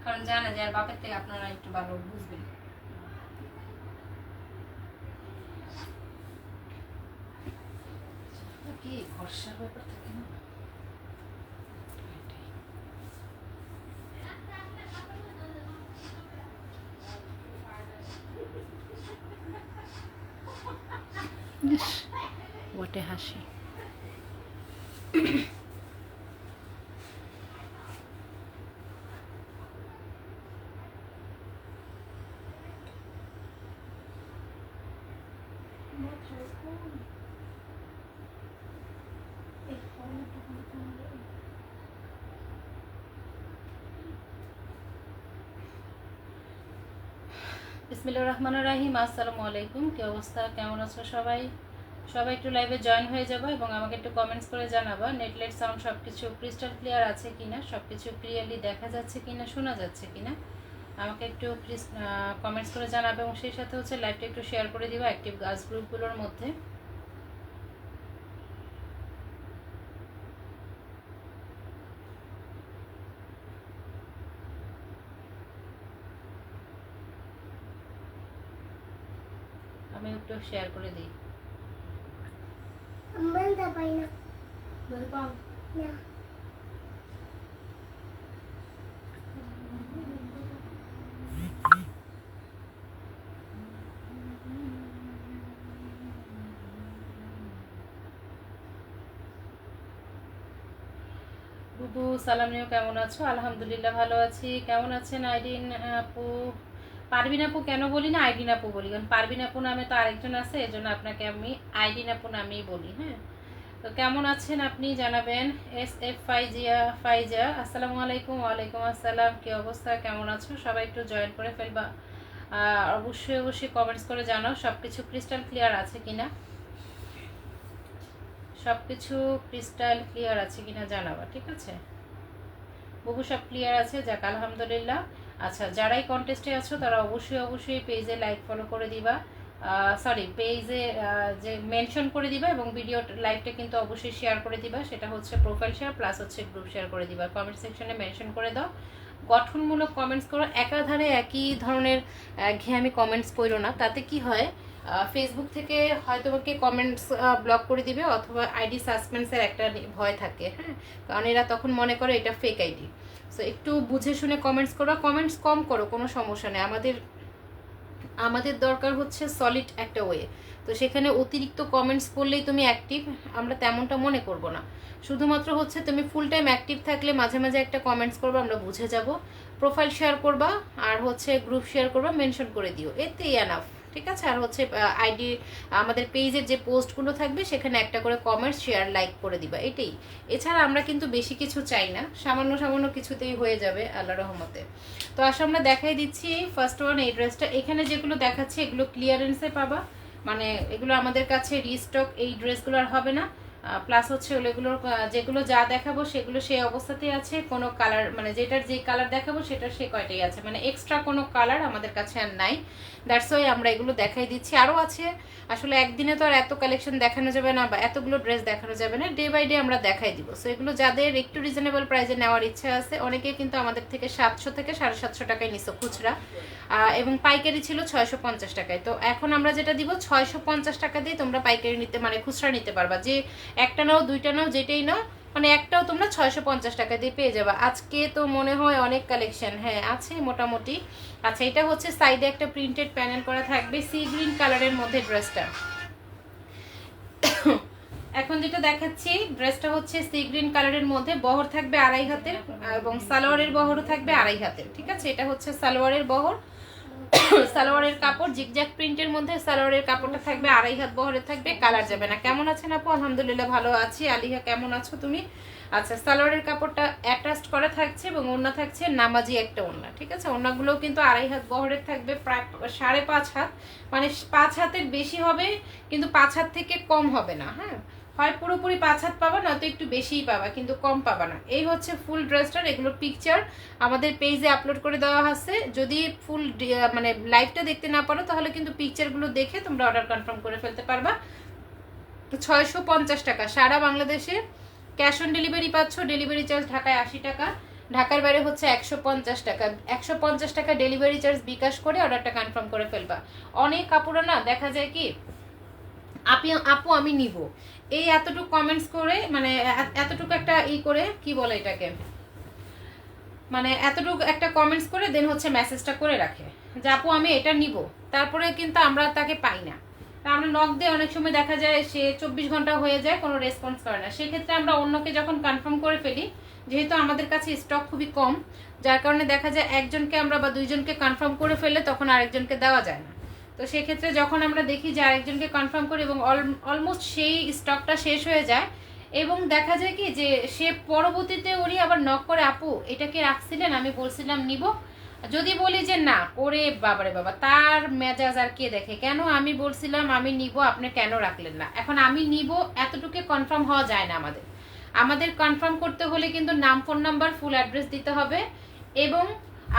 কারণ জানে যে আর বাপের থেকে আপনারা একটু ভালো বুঝবেন। কি খরচার ব্যাপার থাকে না। বটে হাসি। বিসমিল্লাহির রহমানির রহিম। আসসালামু আলাইকুম। কি অবস্থা, কেমন আছো সবাই? সবাই একটু লাইভে জয়েন হয়ে যাবো এবং আমাকে একটু কমেন্টস করে জানাবা নেটলেট সাউন্ড সব কিছু ক্রিস্টাল ক্লিয়ার আছে কিনা, সব কিছু ক্লিয়ারলি দেখা যাচ্ছে কিনা, শোনা যাচ্ছে কিনা। আমাকে একটু প্লিজ কমেন্টস করে জানাবে এবং সেই সাথে হচ্ছে লাইভটা একটু শেয়ার করে দিবা অ্যাক্টিভ গার্লস গ্রুপগুলোর মধ্যে। আমি একটু শেয়ার করে দিই। বলতে পারি না। বলবো না। বুবু সালাম নিও, কেমন আছো? আলহামদুলিল্লাহ ভালো আছি। কেমন আছেন আইডিন আপু? পারবিন আপু কেন বলি না আইডিন আপু বলি, কারণ পারবিন আপু নামে তো আরেকজন আছে, এজন্য আপনাকে আমি আইডিন আপু নামেই বলি। হ্যাঁ, তো কেমন আছেন আপনি জানাবেন। এস এফ ফাইজা আসসালামু আলাইকুম। ওয়ালাইকুম আসসালাম। কি অবস্থা, কেমন আছো? সবাই একটু জয়েন করে ফেলবা। অবশ্যই অবশ্যই কমেন্টস করে জানাও সব কিছু ক্রিস্টাল ক্লিয়ার আছে কিনা, সব কিছু ক্রিস্টাল ক্লিয়ার আছে কিনা জানাবা, ঠিক আছে? বহু সব ক্লিয়ার আছে, যাক আলহামদুলিল্লাহ। আচ্ছা, যারাই কন্টেস্টে আছো তারা অবশ্যই অবশ্যই পেজে লাইক ফলো করে দিবা, সরি পেজে যে মেনশন করে দিবা এবং ভিডিও লাইভটা কিন্তু অবশ্যই শেয়ার করে দিবা। সেটা হচ্ছে প্রোফাইল শেয়ার প্লাস হচ্ছে গ্রুপ শেয়ার করে দিবা। কমেন্ট সেকশনে মেনশন করে দাও, গঠনমূলক কমেন্টস করো। একাধারে একই ধরনের ঘেয়ামি কমেন্টস করো না, তাতে কি হয় ফেসবুক থেকে হয়তো তোমাকে কমেন্টস ব্লক করে দিবে অথবা আইডি সাসপেন্সের একটা ভয় থাকে। হ্যাঁ, কারণ এরা তখন মনে করে এটা ফেক আইডি। সো একটু বুঝে শুনে কমেন্টস করো, কমেন্টস কম করো, কোনো সমস্যা নেই। আমাদের দরকার হচ্ছে সলিড একটা ওয়ে। তো সেখানে অতিরিক্ত কমেন্টস করলেই তুমি অ্যাক্টিভ, আমরা তেমনটা মনে করব না। শুধুমাত্র হচ্ছে তুমি ফুল টাইম অ্যাক্টিভ থাকলে মাঝে মাঝে একটা কমেন্টস করবা, আমরা বুঝে যাব। প্রোফাইল শেয়ার করবা আর হচ্ছে গ্রুপ শেয়ার করবা, মেনশন করে দিও, এতেই এনাফ। ঠিক আছে? আর হচ্ছে আইডি আমাদের পেজের যে পোস্টগুলো থাকবে সেখানে একটা করে কমেন্টস শেয়ার লাইক করে দিবা, এটাই। এছাড়া আমরা কিন্তু বেশি কিছু চাই না, সামান্য সামান্য কিছুতেই হয়ে যাবে আল্লাহ রহমতে। তো আসলে আমরা দেখাই দিচ্ছি ফার্স্ট ওয়ান এই ড্রেসটা। এখানে যেগুলো দেখাচ্ছি এগুলো ক্লিয়ারেন্সে পাবা, মানে এগুলো আমাদের কাছে রিস্টক এই ড্রেসগুলো আর হবে না। প্লাস হচ্ছে এগুলোর যেগুলো যা দেখাবো সেগুলো সেই অবস্থাতেই আছে, কোনো কালার মানে যেটার যে কালার দেখাবো সেটার সে কয়টাই আছে, মানে এক্সট্রা কোনো কালার আমাদের কাছে আর নাই। দ্যাটস ওয়াই আমরা এগুলো দেখাই দিচ্ছি। আরও আছে, আসলে একদিনে তো আর এত কালেকশন দেখানো যাবে না বা এতগুলো ড্রেস দেখানো যাবে না, ডে বাই ডে আমরা দেখাই দিব। সো এগুলো যাদের একটু রিজনেবল প্রাইসে নেওয়ার ইচ্ছা আছে, অনেকে কিন্তু আমাদের থেকে 700 থেকে 750 টাকায় নিছো খুচরা, এবং পাইকারি ছিল 650 টাকায়। তো এখন আমরা যেটা দিব 650 টাকা দিয়ে তোমরা পাইকারি নিতে মানে খুচরা নিতে পারবা, যে একটা নাও দুইটা নাও যেটাই নাও, মানে একটাও তোমরা 650 টাকা দিয়ে পেয়ে যাবে। আজকে তো মনে হয় অনেক কালেকশন হ্যাঁ আছে মোটামুটি। আচ্ছা, এটা হচ্ছে সাইডে একটা প্রিন্টেড প্যানেল করা থাকবে সি গ্রিন কালারের মধ্যে ড্রেসটা। এখন যেটা দেখাচ্ছি ড্রেসটা হচ্ছে সি গ্রিন কালারের মধ্যে, বহর থাকবে 2.5 হাতের এবং সালোয়ারের বহরও থাকবে 2.5 হাতের। ঠিক আছে? এটা হচ্ছে সালোয়ারের বহর, সালোয়ারের কাপড় জিগজ্যাগ প্রিন্টের মধ্যে সালোয়ারের কাপড়টা থাকবে 2.5 হাত বহরের থাকবে, কালার যাবে না। কেমন আছেন আপু? আলহামদুলিল্লাহ ভালো আছি। আলিহা কেমন আছো তুমি? আচ্ছা, সালোয়ারের কাপড়টা অ্যাটাচড করা থাকছে এবং ওড়না থাকছে নামাজি একটা ওড়না। ঠিক আছে? ওড়নাগুলোও কিন্তু 2.5 হাত বহরের থাকবে, প্রায় 5.5 হাত, মানে 5 হাতের বেশি হবে কিন্তু 5 হাত থেকে কম হবে না। হ্যাঁ, হয় পুরোপুরি 5 হাত পাবা, না তো একটু বেশিই পাবা কিন্তু কম পাবা না। এই হচ্ছে ফুল ড্রেসটার, এগুলোর পিকচার আমাদের পেজে আপলোড করে দেওয়া আছে। যদি ফুল মানে লাইভটা দেখতে না পারো তাহলে কিন্তু পিকচারগুলো দেখে তোমরা অর্ডার কনফার্ম করে ফেলতে পারবা। 650 টাকা সারা বাংলাদেশে ক্যাশ অন ডেলিভারি পাচ্ছ, ডেলিভারি চার্জ ঢাকায় 80 টাকা। ঢাকার বাইরে হচ্ছে 150 টাকা। 150 টাকা ডেলিভারি চার্জ বিকাশ করে অর্ডারটা কনফার্ম করে ফেলবা। অনেক কাপড় না দেখা যায় কি আপু আমি নিব, এই এতটুকু কমেন্টস করে মানে এতটুকু একটা করে কি বলে এটাকে, মানে এতটুকু একটা কমেন্টস করে দেন হচ্ছে মেসেজটা করে রাখে যে আপু আমি এটা নিব, তারপরে কিন্তু আমরা তাকে পাই না। আমরা নক দিয়ে অনেক সময় দেখা যায় সে 24 ঘন্টা হয়ে যায়, কোনো রেসপন্স করে না। সেক্ষেত্রে আমরা অন্যকে যখন কনফার্ম করে ফেলি, যেহেতু আমাদের কাছে স্টক খুবই কম, যার কারণে দেখা যায় একজনকে আমরা বা দুইজনকে কনফার্ম করে ফেললে তখন আরেকজনকে দেওয়া যায় না। তো সেক্ষেত্রে যখন আমরা দেখি যে আরেকজনকে কনফার্ম করি এবং অলমোস্ট সেই স্টকটা শেষ হয়ে যায়, এবং দেখা যায় কি যে সে পরবর্তীতে উনি আবার নক করে আপু এটা কি রাখছিলেন, আমি বলছিলাম নিব। যদি বলি যে না, ওরে বাবারে বাবা, তার মেজাজ আর কে দেখে, কেন আমি বলছিলাম আমি নিব আপনি কেন রাখলেন না। এখন আমি নিব এতটুকু কনফার্ম হওয়া যায় না। আমাদের কনফার্ম করতে হলে কিন্তু নাম, ফোন নাম্বার, ফুল অ্যাড্রেস দিতে হবে, এবং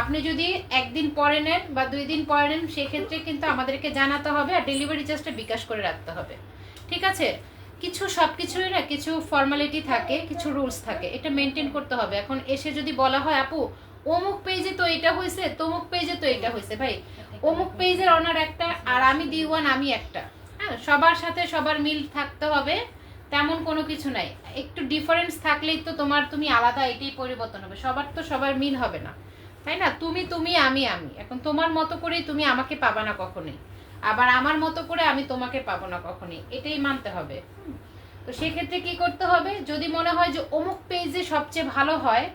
আপনি যদি একদিন পরে নেন বা 2 দিন পরে নেন সেক্ষেত্রে কিন্তু আমাদেরকে জানাতে হবে, আর ডেলিভারি চার্জটা বিকাশ করে রাখতে হবে। ঠিক আছে, কিছু সব কিছুই না কিছু ফর্মালিটি থাকে, কিছু রুলস থাকে, এটা মেনটেন করতে হবে। এখন এসে যদি বলা হয় আপু অমুক পেজে তো এটা হয়েছে, তমুক পেজে তো এটা হয়েছে, ভাই অমুক পেজের অনার একটা আর আমি D1 আমি একটা, হ্যাঁ সবার সাথে সবার মিল থাকতে হবে, তেমন কোনো কিছু নাই। একটু ডিফারেন্স থাকলেই তো তুমি আলাদা, এটাই পরিবর্তন হবে। সবার তো সবার মিল হবে না, তাই না? তুমি আমি এখন তোমার মতো করেই তুমি আমাকে পাবা না কখনোই, আবার আমার মতো করে আমি তোমাকে পাবো না কখনোই, এটাই মানতে হবে। তো সেক্ষেত্রে কি করতে হবে, যদি মনে হয় যে অমুক পেজে সবচেয়ে ভালো হয়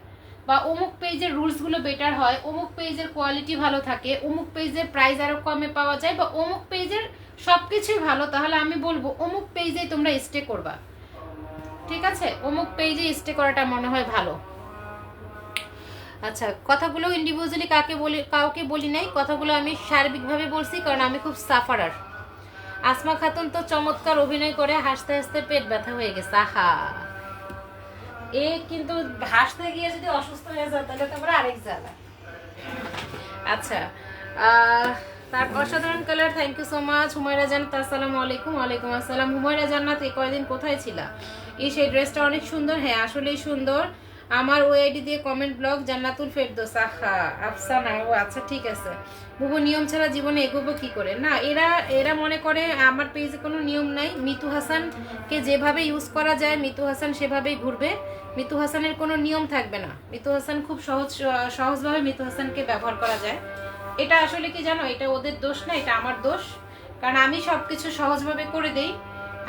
বা অমুক পেজের রুলসগুলো বেটার হয়, অমুক পেজের কোয়ালিটি ভালো থাকে, অমুক পেজের প্রাইস আরো কমে পাওয়া যায়, বা অমুক পেজের সবকিছুই ভালো, তাহলে আমি বলবো অমুক পেজে তোমরা স্টে করবা। ঠিক আছে, অমুক পেজে স্টে করাটা মনে হয় ভালো। আচ্ছা, কথাগুলো ইন্ডিভিজুয়ালি কাউকে বলি নাই, কথাগুলো আমি সার্বিকভাবে বলছি, কারণ আমি খুব সাফারার। আসমা খাতুন তো চমৎকার অভিনয় করে হাসতে হাসতে পেট ব্যথা হয়ে গেছে। আহা, এ কিন্তু হাসতে গিয়ে যদি অসুস্থ হয়ে যায় তাহলে তো আরেক জ্বালা। আচ্ছা, তার অসাধারণ colour, thank you so much. Humaira Jannat, আসসালামু আলাইকুম। ওয়ালাইকুম আসসালাম। হুমায়রা জান্নাত, এই কয়দিন কোথায় ছিলা? সেই ড্রেসটা অনেক সুন্দর। হ্যাঁ আসলেই সুন্দর। আমার ওই আইডি দিয়ে কমেন্ট ব্লগ জান্নাতুল ফেরদৌস। আহা, আফসানা, ও আচ্ছা ঠিক আছে। বুবু নিয়ম ছাড়া জীবনে এগোবো কি করে? না, এরা মনে করে আমার পেজে কোনো নিয়ম নাই। মিতু হাসানকে যেভাবে ইউজ করা যায় মিতু হাসান সেভাবেই ঘুরবে। মিতু হাসানের কোনো নিয়ম থাকবে না। মিতু হাসান খুব সহজভাবে মিতু হাসানকে ব্যবহার করা যায়। এটা আসলে কি জানো, এটা ওদের দোষ না, এটা আমার দোষ। কারণ আমি সবকিছু সহজভাবে করে দেই,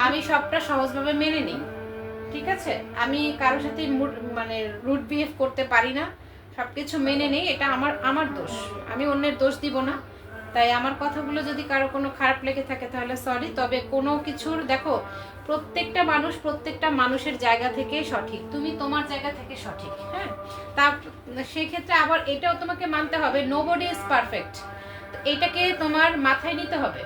আমি সবটা সহজভাবে মেনে নিই। ঠিক আছে, আমি কারোর সাথে মানে রুড বিহেভ করতে পারি না, সবকিছু মেনে নেই, এটা আমার দোষ। আমি অন্যের দোষ দিব না। তাই আমার কথাগুলো যদি কারো কোনো খারাপ লেগে থাকে তাহলে সরি। তবে কোনো কিছুর দেখো, প্রত্যেকটা মানুষ প্রত্যেকটা মানুষের জায়গা থেকে সঠিক, তুমি তোমার জায়গা থেকে সঠিক। হ্যাঁ, তা সেক্ষেত্রে আবার এটাও তোমাকে মানতে হবে, নোবডি ইজ পারফেক্ট। এটাকে তোমার মাথায় নিতে হবে।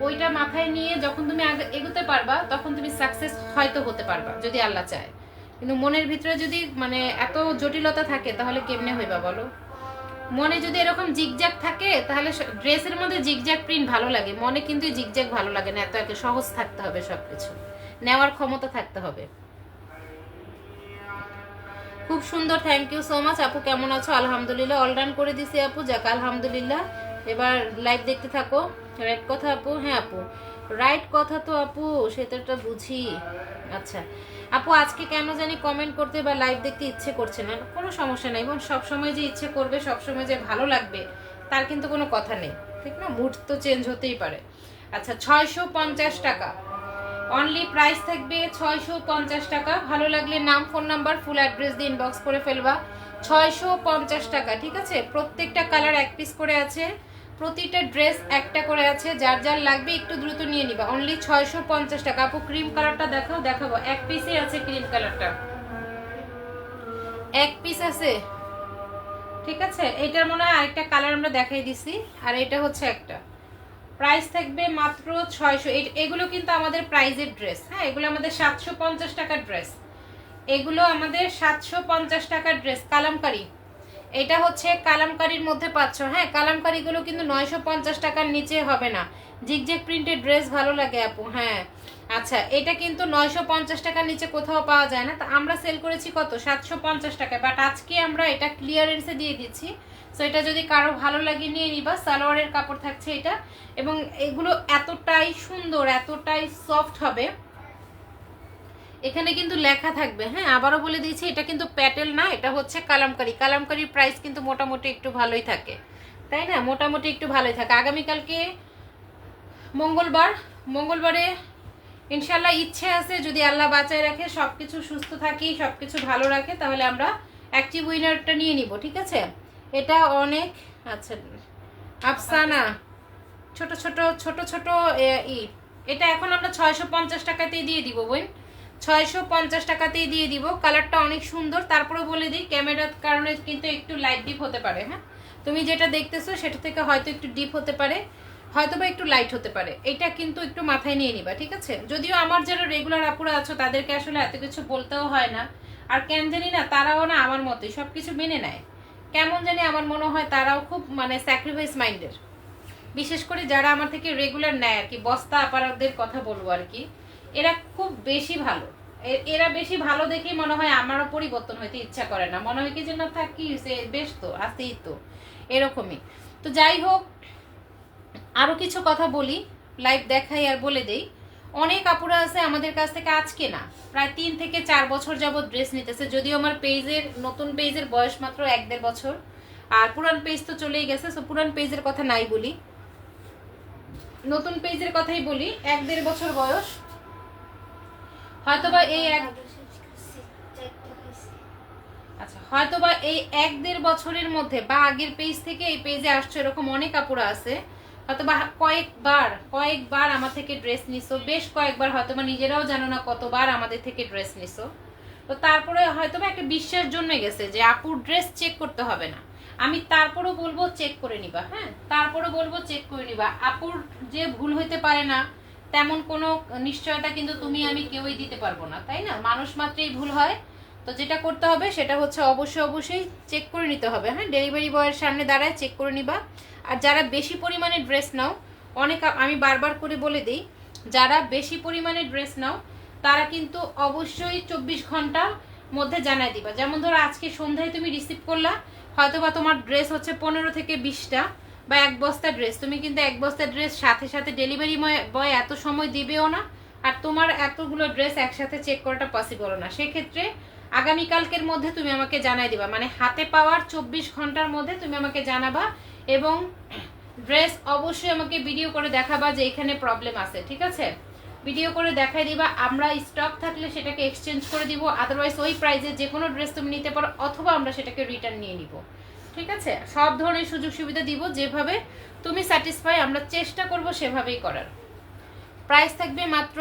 ওইটা মাথায় নিয়ে যখন তুমি এগোতে পারবা তখন তুমি সাকসেস হয়তো হতে পারবা যদি আল্লাহ চায়। কিন্তু মনের ভিতরে যদি মানে এত জটিলতা থাকে তাহলে কেমনে হইবা বলো? মনে যদি এরকম জিগজ্যাগ থাকে তাহলে ড্রেসের মধ্যে জিগজ্যাগ প্রিন্ট ভালো লাগে, মনে কিন্তু জিগজ্যাগ ভালো লাগে না। এত সহজ থাকতে হবে, সবকিছু নেওয়ার ক্ষমতা থাকতে হবে। খুব সুন্দর, থ্যাংক ইউ সো মাচ। আপু কেমন আছো? আলহামদুলিল্লাহ, অল রান করে দিছি আপু, যাক আলহামদুলিল্লাহ। এবার লাইভ দেখতে থাকো। রাইট কথা আপু? হ্যাঁ আপু, রাইট কথা তো আপু, সেটা বুঝি। আচ্ছা আপু, আজকে কেন জানি কমেন্ট করতে বা লাইভ দেখতে ইচ্ছে করছে না। কোনো সমস্যা নেই, এবং সবসময় যে ইচ্ছে করবে, সবসময় যে ভালো লাগবে তার কিন্তু কোনো কথা নেই, ঠিক না? মুড তো চেঞ্জ হতেই পারে। আচ্ছা, 650 টাকা অনলি প্রাইস থাকবে, 650 টাকা। ভালো লাগলে নাম, ফোন নাম্বার, ফুল অ্যাড্রেস দিয়ে ইনবক্স করে ফেলবা। 650 টাকা, ঠিক আছে? প্রত্যেকটা কালার এক পিস করে আছে, প্রতিটা ড্রেস একটা করে আছে, যার যার লাগবে একটু দ্রুত নিয়ে নিবা। অনলি 650 টাকা। আপু ক্রিম কালারটা দেখাবো, এক পিসই আছে ক্রিম কালারটা, এক পিস আছে, ঠিক আছে? এটার মনে হয় আরেকটা কালার আমরা দেখাই দিছি, আর এটা হচ্ছে একটা। প্রাইস থাকবে মাত্র 600। এগুলো কিন্তু আমাদের প্রাইজের ড্রেস, হ্যাঁ এগুলো আমাদের 750 টাকার ড্রেস, এগুলো আমাদের 750 টাকার ড্রেস। কালামকারি, এটা হচ্ছে কালামকারির মধ্যে পাচ্ছ। হ্যাঁ, কালামকারিগুলো কিন্তু 950 টাকার নিচে হবে না। জিগজ্যাগ প্রিন্টের ড্রেস ভালো লাগে আপু। হ্যাঁ, আচ্ছা, এটা কিন্তু 950 টাকার নিচে কোথাও পাওয়া যায় না, তো আমরা সেল করেছি কত 750 টাকায়, বাট আজকে আমরা এটা ক্লিয়ারেন্সে দিয়ে দিচ্ছি। সো এটা যদি কারো ভালো লাগে নিয়ে নিবা। সালোয়ারের কাপড় থাকছে এটা, এবং এগুলো এতটাই সুন্দর, এতটাই সফট হবে। এখানে কিন্তু লেখা থাকবে, হ্যাঁ আবারও বলে দিয়েছি, এটা কিন্তু প্যাটেল না, এটা হচ্ছে কালামকারী। কালামকারীর প্রাইস কিন্তু মোটামুটি একটু ভালোই থাকে, তাই না? মোটামুটি একটু ভালোই থাকে। আগামীকালকে মঙ্গলবারে ইনশাল্লাহ ইচ্ছে আছে, যদি আল্লাহ বাঁচায় রাখে, সবকিছু সুস্থ থাকি, সবকিছু ভালো রাখে, তাহলে আমরা অ্যাক্টিভ উইনারটা নিয়ে নিব, ঠিক আছে? এটা অনেক, আচ্ছা আফসানা, ছোট ছোট ছোট ছোট এটা এখন আমরা 650 টাকাতেই দিয়ে দিব বোন, 650 টাকাতেই দিয়ে দিব। কালারটা অনেক সুন্দর। তারপরে বলে দিই, ক্যামেরার কারণে কিন্তু একটু লাইট ডিপ হতে পারে, হ্যাঁ তুমি যেটা দেখতেছো সেটা থেকে হয়তো একটু ডিপ হতে পারে, হয়তো বা একটু লাইট হতে পারে, এটা কিন্তু একটু মাথায় নিয়ে নিবা, ঠিক আছে? যদিও আমার যারা রেগুলার আপুরা আছো তাদেরকে আসলে এত কিছু বলতেও হয় না, আর কেন জানি না তারাও না আমার মতোই সব কিছু মেনে নেয়, কেমন জানি আমার মনে হয় তারাও খুব মানে স্যাক্রিফাইস মাইন্ডের। বিশেষ করে যারা আমার থেকে রেগুলার নেয় আর কি, বস্তা আপারদের কথা বলবো আর কি, এরা খুব বেশি ভালো। এরা বেশি ভালো দেখেই মনে হয় আমারও পরিবর্তন হইতে ইচ্ছা করে না, মনে হয় কি যে না থাক কি বেশ তো আছেই তো, এরকমই। তো যাই হোক, আরো কিছু কথা বলি, লাইভ দেখাই আর বলে দেই। অনেক আপুরা আছে আমাদের কাছ থেকে আজকে না প্রায় 3 থেকে 4 বছর যাবত ড্রেস নিতেছে, যদিও আমার পেজের নতুন পেজের বয়স মাত্র 1-1.5 বছর, আর পুরান পেজ তো চলেই গেছে, সো পুরান পেজের কথা নাই বলি, নতুন পেজের কথাই বলি। 1-1.5 বছর বয়স, হয়তোবা এই আচ্ছা হয়তোবা এই 1-1.5 বছরের মধ্যে বা আগের পেজ থেকে এই পেজে আসছে এরকম অনেক কাপড় আছে, হয়তোবা কয়েকবার আমার থেকে ড্রেস নিছো, বেশ কয়েকবার, হয়তোবা নিজেরাও জানো না কতবার আমাদের থেকে ড্রেস নিছো। তো তারপরে হয়তোবা একটা বিশ্বাস জন্মে গেছে যে আপুর ড্রেস চেক করতে হবে না। আমি তারপরও বলবো চেক করে নিবা, হ্যাঁ তারপরও বলবো চেক করে নিবা। আপুর যে ভুল হইতে পারে না তেমন কোনো নিশ্চয়তা কিন্তু তুমি আমি কেউই দিতে পারবো না, তাই না? মানুষ মাত্রই ভুল হয়। তো যেটা করতে হবে সেটা হচ্ছে অবশ্যই চেক করে নিতে হবে, হ্যাঁ ডেলিভারি বয়ের সামনে দাঁড়ায় চেক করে নিবা। আর যারা বেশি পরিমাণে ড্রেস নাও, আমি বারবার করে বলে দিই, যারা বেশি পরিমাণে ড্রেস নাও তারা কিন্তু অবশ্যই 24 ঘন্টার মধ্যে জানাই দিবা। যেমন ধরো আজকে সন্ধ্যায় তুমি রিসিভ করলা, হয়তোবা তোমার ড্রেস হচ্ছে 15 থেকে 20টা বা 1 বস্তা ড্রেস, তুমি কিন্তু 1 বস্তা ড্রেস সাথে সাথে ডেলিভারি বয় এত সময় দিবেও না, আর তোমার এতগুলো ড্রেস একসাথে চেক করাটা পসিবল না। সেক্ষেত্রে আগামীকালকের মধ্যে তুমি আমাকে জানাই দিবা, মানে হাতে পাওয়ার 24 ঘন্টার মধ্যে তুমি আমাকে জানাবা, এবং ড্রেস অবশ্যই আমাকে ভিডিও করে দেখাবা যে এখানে প্রবলেম আছে, ঠিক আছে? ভিডিও করে দেখাই দিবা, আমরা স্টক থাকলে সেটাকে এক্সচেঞ্জ করে দিব, আদারওয়াইজ ওই প্রাইসে যে কোনো ড্রেস তুমি নিতে পারো, অথবা আমরা সেটাকে রিটার্ন নিয়ে নিব, ঠিক আছে? সব ধরনের সুযোগ সুবিধা দিব, যেভাবে তুমি স্যাটিসফাই আমরা চেষ্টা করব সেভাবেই করার। প্রাইস থাকবে মাত্র,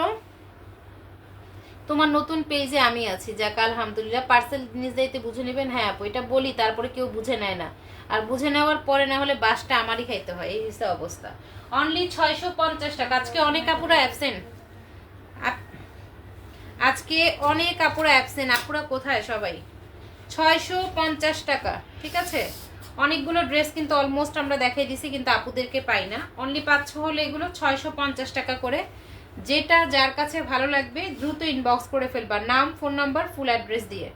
তোমার নতুন পেজে আমি আছি, যাক আলহামদুলিল্লাহ। পার্সেল জিনিস যাইতে বুঝে নেবেন, হ্যাঁ আপু এটা বলি, তারপরে কেউ বুঝে নেয় না, আর বুঝে নেওয়ার পরে না হলে বাসটা আমারই খাইতে হয়, এই হচ্ছে অবস্থা। অনলি 650 টাকা। আজকে অনেক আপুরা অ্যাবসেন্ট, আজকে অনেক আপুরা অ্যাবসেন্ট, আপুরা কোথায় সবাই? 650 টাকা, ঠিক আছে? অনেকগুলো ড্রেস কিন্তু অলমোস্ট আমরা দেখাই দিছি, কিন্তু আপুদেরকে পাই না। অনলি 5-6 হলে এগুলো 650 টাকা করে। যেটা যার কাছে ভালো লাগবে দ্রুত ইনবক্স করে ফেলবা, নাম ফোন নাম্বার ফুল অ্যাড্রেস দিয়ে,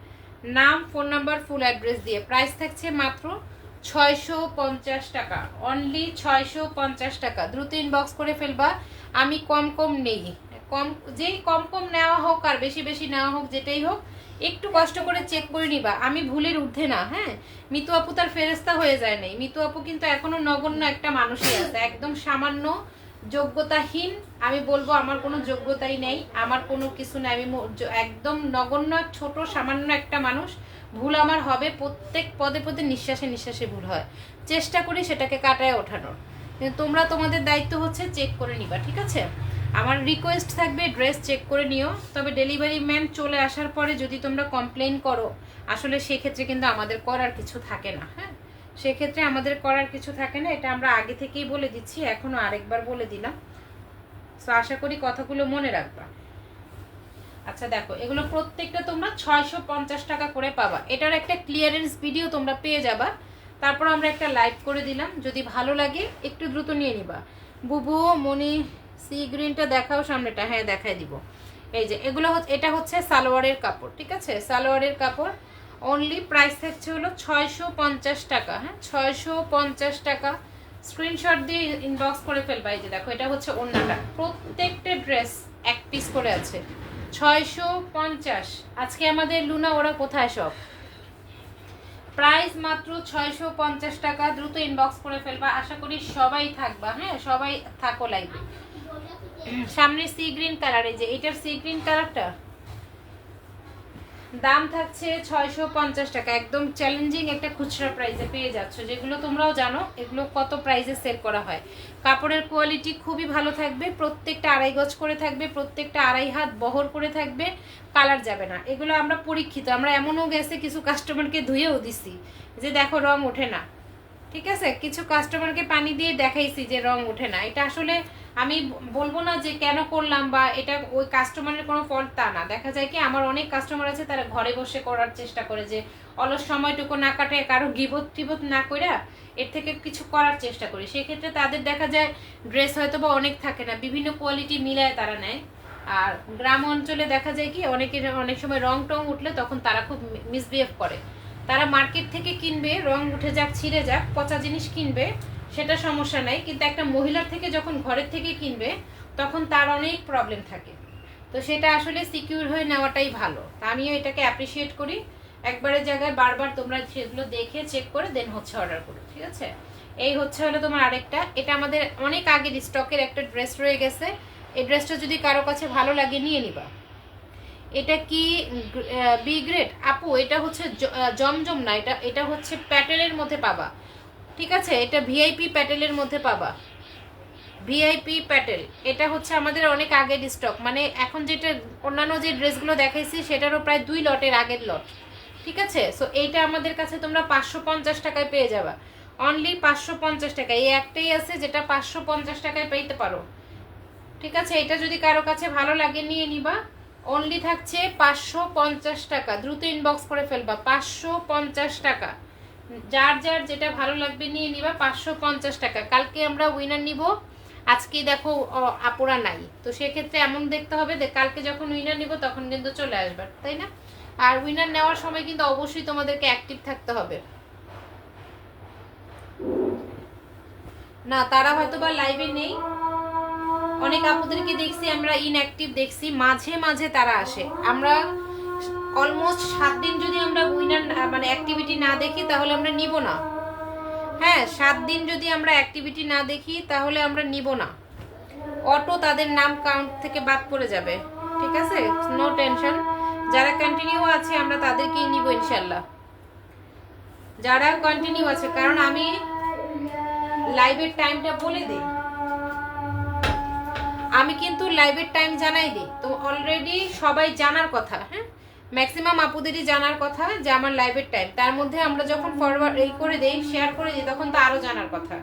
নাম ফোন নাম্বার ফুল অ্যাড্রেস দিয়ে। প্রাইস থাকছে মাত্র 650 টাকা, অনলি 650 টাকা। দ্রুত ইনবক্স করে ফেলবা। আমি কম নেই, যেই কম নেওয়া হোক আর বেশি বেশি নেওয়া হোক, যেটাই হোক একটু কষ্ট করে চেক করে নিবা। আমি ভুলের ঊর্ধ্বে না, হ্যাঁ মিতু আপু তার ফেরেস্তা হয়ে যায় নাই, মিতু আপু কিন্তু এখনো নগণ্য একটা মানুষই আছে, একদম সামান্য যোগ্যতাহীন। আমি বলবো আমার কোনো যোগ্যতাই নেই, আমার কোনো কিছু নেই, আমি একদম নগণ্য ছোট সামান্য একটা মানুষ। ভুল আমার হবে, প্রত্যেক পদে পদে নিঃশ্বাসে ভুল হয়, চেষ্টা করি সেটাকে কাটায় ওঠানোর। কিন্তু তোমরা তোমাদের দায়িত্ব হচ্ছে চেক করে নিবা, ঠিক আছে? আমার রিকোয়েস্ট থাকবে ড্রেস চেক করে নিও, তবে ডেলিভারি ম্যান চলে আসার পরে যদি তোমরা কমপ্লেন করো, আসলে সেক্ষেত্রে কিন্তু আমাদের করার কিছু থাকে না, হ্যাঁ সেক্ষেত্রে আমাদের করার কিছু থাকে না, এটা আমরা আগে থেকেই বলে দিচ্ছি, এখনো আরেকবার বলে দিলাম। তো আশা করি কথাগুলো মনে রাখবা। আচ্ছা দেখো, এগুলো প্রত্যেকটা তোমরা 650 টাকা করে পাবা। এটার একটা ক্লিয়ারেন্স ভিডিও তোমরা পেয়ে যাবা, তারপর আমরা একটা লাইভ করে দিলাম। যদি ভালো লাগে একটু দ্রুত নিয়ে নিবা। বুবু মনি সি গ্রিনটা দেখাও সামনেটা, হ্যাঁ দেখাই দিব। এই যে এগুলো হচ্ছে, এটা হচ্ছে সালোয়ারের কাপড়, ঠিক আছে, সালোয়ারের কাপড়। অনলি প্রাইস থাকছে হলো 650 টাকা। হ্যাঁ 650 টাকা। স্ক্রিনশট দিয়ে ইনবক্স করে ফেলবা। এই যে দেখো এটা হচ্ছে ওড়নাটা, প্রত্যেকটা ড্রেস এক পিস করে আছে। 650। আজকে আমাদের লুনা ওরা কোথায় সব, প্রাইস মাত্র 650 টাকা। দ্রুত ইনবক্স করে ফেলবা, আশা করি সবাই থাকবা। হ্যাঁ সবাই থাকো লাইভে। সামনে সি গ্রিন কালার, এই যে এটার সি গ্রিন কালারটা দাম থাকছে 650 টাকা। একদম চ্যালেঞ্জিং একটা খুচরা প্রাইসে পেয়ে যাচ্ছ, যেগুলো তোমরাও জানো এগুলো কত প্রাইসে সেল করা হয়। কাপড়ের কোয়ালিটি খুবই ভালো থাকবে, প্রত্যেকটা 2.5 গজ করে থাকবে, প্রত্যেকটা 2.5 হাত বহর করে থাকবে, কালার যাবে না। এগুলো আমরা পরীক্ষিত, আমরা এমনও গেছে কিছু কাস্টমারকে ধুয়েও দিছি যে দেখো রং ওঠে না, ঠিক আছে, কিছু কাস্টমারকে পানি দিয়ে দেখাইছি যে রং ওঠে না। এটা আসলে আমি বলবো না যে কেন করলাম বা এটা ওই কাস্টমারের কোনো ফল্ট, তা না। দেখা যায় কি আমার অনেক কাস্টমার আছে তারা ঘরে বসে করার চেষ্টা করে, যে অলস সময়টুকু না কাটে, কারো গিবত টিবত না কইরা এর থেকে কিছু করার চেষ্টা করি। সেক্ষেত্রে তাদের দেখা যায় ড্রেস হয়তো বা অনেক থাকে না, বিভিন্ন কোয়ালিটি মিলায় তারা নেয়। আর গ্রাম অঞ্চলে দেখা যায় কি অনেকের অনেক সময় রং টং উঠলে তখন তারা খুব মিসবিহেভ করে। তারা মার্কেট থেকে কিনবে, রং উঠে যাক ছিঁড়ে যাক পচা জিনিস কিনবে, সেটা সমস্যা নাই, কিন্তু একটা মহিলার থেকে যখন ঘরের থেকে কিনবে তখন তার অনেক প্রবলেম থাকে। তো সেটা আসলে সিকিউর হয়ে নেওয়াটাই ভালো। তা আমিও এটাকে অ্যাপ্রিসিয়েট করি। একবারের জায়গায় বারবার তোমরা সেগুলো দেখে চেক করে দেন হচ্ছে অর্ডার করো, ঠিক আছে। এই হচ্ছে হলো তোমার আরেকটা, এটা আমাদের অনেক আগের স্টকের একটা ড্রেস রয়ে গেছে। এই ড্রেসটা যদি কারো কাছে ভালো লাগে নিয়ে নিবা। এটা কি বি গ্রেড আপু? এটা হচ্ছে জমজম না, এটা এটা হচ্ছে প্যাটেলের মধ্যে পাবা, ঠিক আছে, এটা ভিআইপি প্যাটেলের মধ্যে পাবা, ভিআইপি প্যাটেল। এটা হচ্ছে আমাদের অনেক আগের স্টক, মানে এখন যেটা অন্যান্য যে ড্রেসগুলো দেখাইছি সেটারও প্রায় 2 লটের আগের লট, ঠিক আছে। সো এইটা আমাদের কাছে তোমরা 550 টাকায় পেয়ে যাবা, অনলি 550 টাকা। এই একটাই আছে যেটা 550 টাকায় পেতে পারো, ঠিক আছে। এটা যদি কারো কাছে ভালো লাগে নিয়ে নিবা। অনলি থাকছে 550 টাকা, দ্রুত ইনবক্স করে ফেলবা। 550 টাকা, যার যার যেটা ভালো লাগবে নিয়ে নিবা। 550 টাকা। কালকে আমরা উইনার নিব, আজকে দেখো আপুরা নাই, তো সেক্ষেত্রে এমন দেখতে হবে যে কালকে যখন উইনার নিব তখন কিন্তু চলে আসবে, তাই না। আর উইনার নেওয়ার সময় কিন্তু অবশ্যই তোমাদেরকে অ্যাক্টিভ থাকতে হবে। না তারা হয়তো বা লাইভে নেই, অনেক আপুদেরকে দেখছি আমরা ইনঅ্যাক্টিভ দেখছি, মাঝে মাঝে তারা আসে। আমরা অলমোস্ট 7 দিন যদি আমরা উইনার মানে অ্যাক্টিভিটি না দেখি তাহলে আমরা নিব না। হ্যাঁ 7 দিন যদি আমরা অ্যাক্টিভিটি না দেখি তাহলে আমরা নিব না, অটো তাদের নাম কাউন্ট থেকে বাদ পড়ে যাবে, ঠিক আছে, নো টেনশন। যারা কন্টিনিউ আছে আমরা তাদেরকেই নিব ইনশাল্লাহ, যারা কন্টিনিউ আছে। কারণ আমি লাইভের টাইমটা বলে দিই, আমি কিন্তু লাইভের টাইম জানাই দিই, তো অলরেডি সবাই জানার কথা। হ্যাঁ ম্যাক্সিমাম আপুদেরই জানার কথা যে আমার লাইভের টাইম, তার মধ্যে আমরা যখন ফরওয়ার্ড এই করে দেই, শেয়ার করে দিই, তখন তো আরও জানার কথা।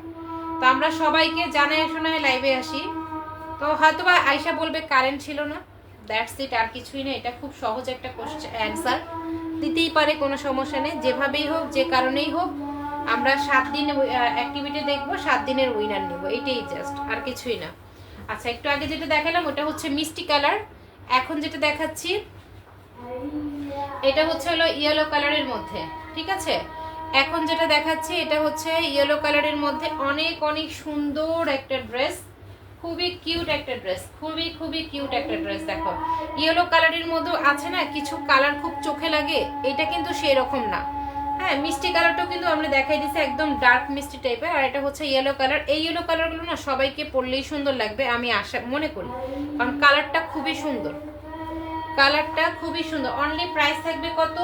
তো আমরা সবাইকে জানাই শোনায় লাইভে আসি। তো হয়তোবা আয়শা বলবে কারেন্ট ছিল না, দ্যাটস ইট, আর কিছুই না। এটা খুব সহজ একটা কোশ্চেন, অ্যান্সার দিতেই পারে, কোনো সমস্যা নেই। যেভাবেই হোক যে কারণেই হোক আমরা 7 দিন অ্যাক্টিভিটি দেখবো, 7 দিনের উইনার নিব, এটাই জাস্ট, আর কিছুই না। আচ্ছা একটু আগে যেটা দেখালাম ওটা হচ্ছে মিষ্টি কালার, এখন যেটা দেখাচ্ছি এটা হচ্ছে হলো ইয়েলো কালারের মধ্যে, ঠিক আছে। এখন যেটা দেখাচ্ছি এটা হচ্ছে ইয়েলো কালারের মধ্যে অনেক অনেক সুন্দর একটা ড্রেস, খুবই কিউট একটা ড্রেস, খুবই খুবই কিউট একটা ড্রেস। দেখো ইয়েলো কালারের মধ্যে আছে না কিছু কালার খুব চোখে লাগে, এটা কিন্তু সেই রকম না। হ্যাঁ মিষ্টি কালারটাও কিন্তু আমরা দেখাই দিচ্ছি একদম ডার্ক মিষ্টি টাইপের, আর এটা হচ্ছে ইয়েলো কালার। এই ইয়েলো কালারগুলো না সবাইকে পরলেই সুন্দর লাগবে আমি আশা মনে করি, কারণ কালারটা খুবই সুন্দর, কালারটা খুবই সুন্দর। অনলি প্রাইস থাকবে কত?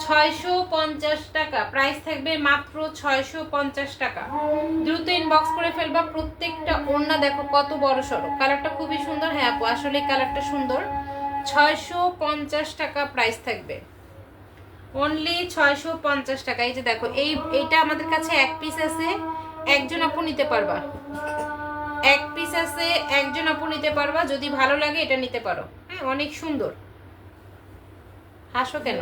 650 টাকা, প্রাইস থাকবে মাত্র 650 টাকা। দ্রুত ইনবক্স করে ফেলবা। প্রত্যেকটা ওড়না দেখো কত বড় সড়ো, কালারটা খুবই সুন্দর। হ্যাঁ আপু আসলে কালারটা সুন্দর। 650 টাকা প্রাইস থাকবে, অনলি 650 টাকা। এই যে দেখো এইটা আমাদের কাছে এক পিস আছে, একজন আপু নিতে পারবা, এক পিস আছে, একজন আপু নিতে পারবা, যদি ভালো লাগে এটা নিতে পারো। হ্যাঁ অনেক সুন্দর, হাসো কেন?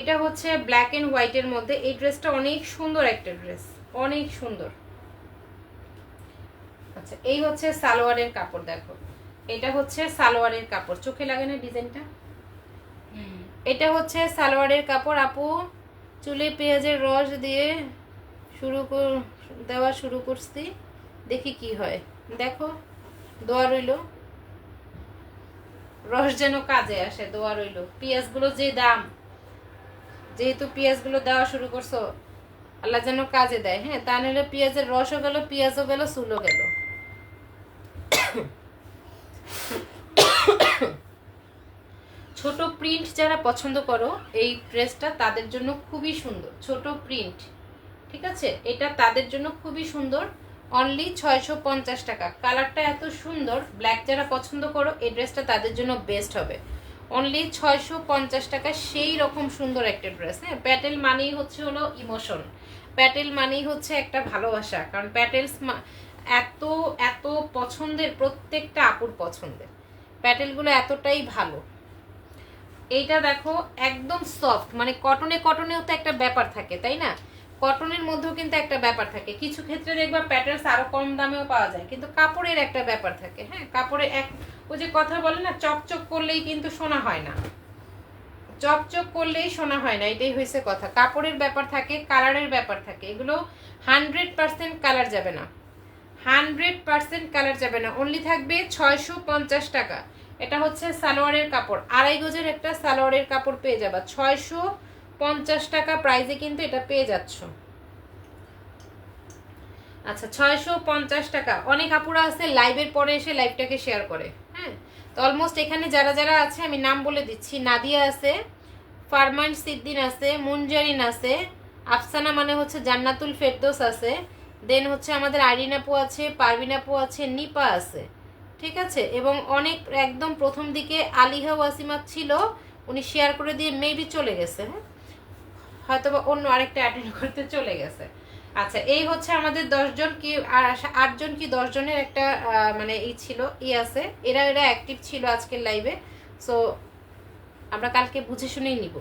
এটা হচ্ছে ব্ল্যাক এন্ড হোয়াইটের মধ্যে। এই ড্রেসটা অনেক সুন্দর একটা ড্রেস, অনেক সুন্দর। আচ্ছা, এই হচ্ছে সালোয়ারের কাপড়। দেখো এটা হচ্ছে সালোয়ারের কাপড়, চোখে লাগে না ডিজাইনটা? এটা হচ্ছে সালোয়ারের কাপড়। আপু চুলে পেঁয়াজের রস দিয়ে দেওয়া শুরু করছি, দেখি কি হয়। দেখো, দোয়া রইল, রস যেন কাজে আসে, দোয়া রইল। পেঁয়াজগুলো যে দাম, যেহেতু পেঁয়াজগুলো দেওয়া শুরু করছো, আল্লাহ যেন কাজে দেয়। হ্যাঁ, তা নাহলে পেঁয়াজের রসও গেল, পেঁয়াজও গেল, চুলও গেল। ছোট প্রিন্ট যারা পছন্দ করো, এই ড্রেসটা তাদের জন্য খুবই সুন্দর। ছোট প্রিন্ট, ঠিক আছে, এটা তাদের জন্য খুবই সুন্দর। অনলি 650 টাকা। কালারটা এত সুন্দর, ব্ল্যাক যারা পছন্দ করো এই ড্রেসটা তাদের জন্য বেস্ট হবে। অনলি 650 টাকা, সেই রকম সুন্দর একটা ড্রেস। হ্যাঁ, প্যাটেল মানেই হচ্ছে হলো ইমোশন, প্যাটেল মানেই হচ্ছে একটা ভালোবাসা। কারণ প্যাটেলস এত এত পছন্দের, প্রত্যেকটা আপুর পছন্দের। প্যাটেলগুলো এতটাই ভালো। এইটা দেখো একদম সফট, মানে কটনে কটনেও তো একটা ব্যাপার থাকে, তাই না? কটনের মধ্যেও কিন্তু একটা ব্যাপার থাকে। কিছু ক্ষেত্রে দেখবা প্যাটার্নস আরো কম দামেও পাওয়া যায়, কিন্তু কাপড়ের একটা ব্যাপার থাকে। হ্যাঁ, কাপড়ে ওই যে কথা বলে না, চকচক করলেই কিন্তু শোনা হয় না, চকচক করলেই শোনা হয় না, এটাই হয়েছে কথা। কাপড়ের ব্যাপার থাকে, কালারের ব্যাপার থাকে। এগুলো 100% কালার যাবে না, 100% কালার যাবে না। অনলি থাকবে 650 টাকা। এটা হচ্ছে সালোয়ারের কাপড়, 2.5 গজের একটা সালোয়ারের কাপড় পেয়ে যাবা 650 টাকা প্রাইসে, কিন্তু এটা পেয়ে যাচ্ছ। আচ্ছা, 650 টাকা। অনেক আপুরা আছে লাইভের পরে এসে লাইভটাকে শেয়ার করে। হ্যাঁ, তো অলমোস্ট এখানে যারা যারা আছে আমি নাম বলে দিচ্ছি। নাদিয়া আছে, ফারমান সিদ্দিন আছে, মুনজারিন আছে, আফসানা মানে হচ্ছে জান্নাতুল ফেরদৌস আছে, দেন হচ্ছে আমাদের আইরিন আপু আছে, পারভিন আপু আছে, নিপা আছে, ঠিক আছে। এবং অনেক একদম প্রথম দিকে আলিহা ওয়াসিমা ছিল, উনি শেয়ার করে দিয়ে মেবি চলে গেছে। হ্যাঁ, হয়তো বা অন্য আরেকটা অ্যাটেন্ড করতে চলে গেছে। আচ্ছা, এই হচ্ছে আমাদের 10 জন কি 8 জন কি 10 জনের একটা মানে ই ছিল, আছে। এরা অ্যাক্টিভ ছিল আজকের লাইভে। সো আমরা কালকে বুঝে শুনেই নিব।